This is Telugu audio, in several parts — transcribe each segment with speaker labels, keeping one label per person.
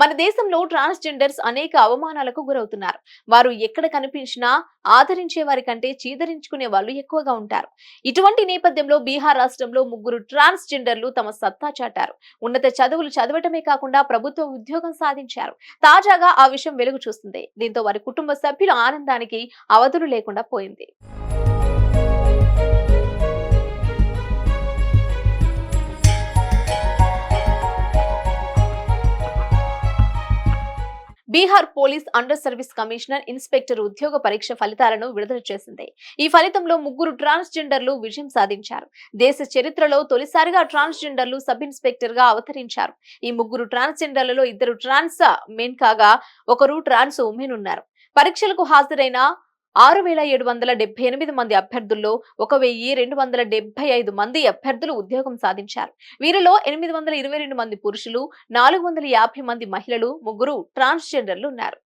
Speaker 1: మన దేశంలో ట్రాన్స్జెండర్స్ అనేక అవమానాలకు గురవుతున్నారు. వారు ఎక్కడ కనిపించినా ఆదరించే వారి కంటే చీదరించుకునే వాళ్ళు ఎక్కువగా ఉంటారు. ఇటువంటి నేపథ్యంలో బీహార్ రాష్ట్రంలో ముగ్గురు ట్రాన్స్జెండర్లు తమ సత్తా చాటారు. ఉన్నత చదువులు చదవటమే కాకుండా ప్రభుత్వ ఉద్యోగం సాధించారు. తాజాగా ఆ విషయం వెలుగు చూస్తుంది. దీంతో వారి కుటుంబ సభ్యుల ఆనందానికి అవధులు లేకుండా పోయింది. Bihar police under service commissioner inspector ఉద్యోగ పరీక్ష ఫలితాలను విడుదల చేసింది. ఈ ఫలితంలో ముగ్గురు ట్రాన్స్జెండర్లు విజయం సాధించారు. దేశ చరిత్రలో తొలిసారిగా ట్రాన్స్జెండర్లు సబ్ ఇన్స్పెక్టర్ గా అవతరించారు. ఈ ముగ్గురు ట్రాన్స్జెండర్లలో ఇద్దరు ట్రాన్స్ మెన్ కాగా ఒకరు ట్రాన్స్ ఉమెన్ ఉన్నారు. పరీక్షలకు హాజరైన 6,778 మంది అభ్యర్థుల్లో 1,275 మంది అభ్యర్థులు ఉద్యోగం సాధించారు. వీరిలో 822 మంది పురుషులు, 450 మంది మహిళలు, ముగ్గురు ట్రాన్స్జెండర్లు ఉన్నారు.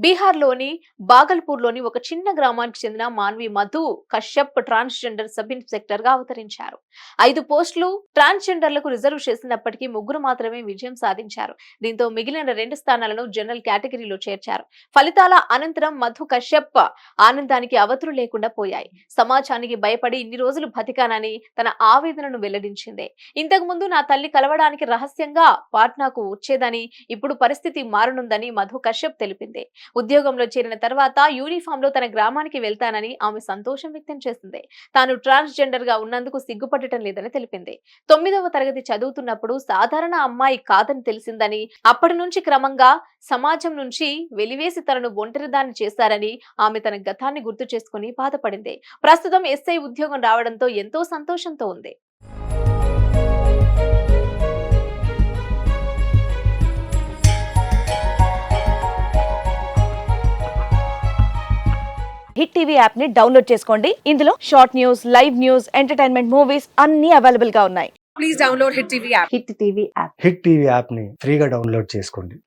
Speaker 1: బీహార్లోని బాగల్పూర్లోని ఒక చిన్న గ్రామానికి చెందిన Manvi Madhu Kashyap transgender sub inspector గా అవతరించారు. 5 పోస్టులు ట్రాన్స్జెండర్లకు రిజర్వ్ చేసినప్పటికీ ముగ్గురు మాత్రమే విజయం సాధించారు. దీంతో మిగిలిన 2 స్థానాలను జనరల్ కేటగిరీలో చేర్చారు. ఫలితాల అనంతరం మధు కశ్యప్ ఆనందానికి అవతులు లేకుండా పోయాయి. సమాజానికి భయపడి ఇన్ని రోజులు బతికానని తన ఆవేదనను వెల్లడించింది. ఇంతకు ముందు నా తల్లి కలవడానికి రహస్యంగా పాట్నాకు వచ్చేదని, ఇప్పుడు పరిస్థితి మారనుందని మధు కశ్యప్ తెలిపింది. ఉద్యోగంలో చేరిన తర్వాత యూనిఫామ్ లో తన గ్రామానికి వెళ్తానని ఆమె సంతోషం వ్యక్తం చేసింది. తాను ట్రాన్స్జెండర్ గా ఉన్నందుకు సిగ్గుపడటం లేదని తెలిపింది. 9వ తరగతి చదువుతున్నప్పుడు సాధారణ అమ్మాయి కాదని తెలిసిందని, అప్పటి నుంచి క్రమంగా సమాజం నుంచి వెలివేసి తనను ఒంటరిదాన్ని చేశారని ఆమె తన గతాన్ని గుర్తు చేసుకుని బాధపడింది. ప్రస్తుతం ఎస్ఐ ఉద్యోగం రావడంతో ఎంతో సంతోషంతో ఉంది.
Speaker 2: హిట్ టీవీ యాప్ ని డౌన్లోడ్ చేసుకోండి. ఇందులో short news, live news, entertainment movies అన్ని అవైలబుల్ గా ఉన్నాయి.
Speaker 3: Please download Hit TV app.
Speaker 2: Hit TV app
Speaker 4: hit TV యాప్ని ఫ్రీగా డౌన్లోడ్ చేసుకోండి.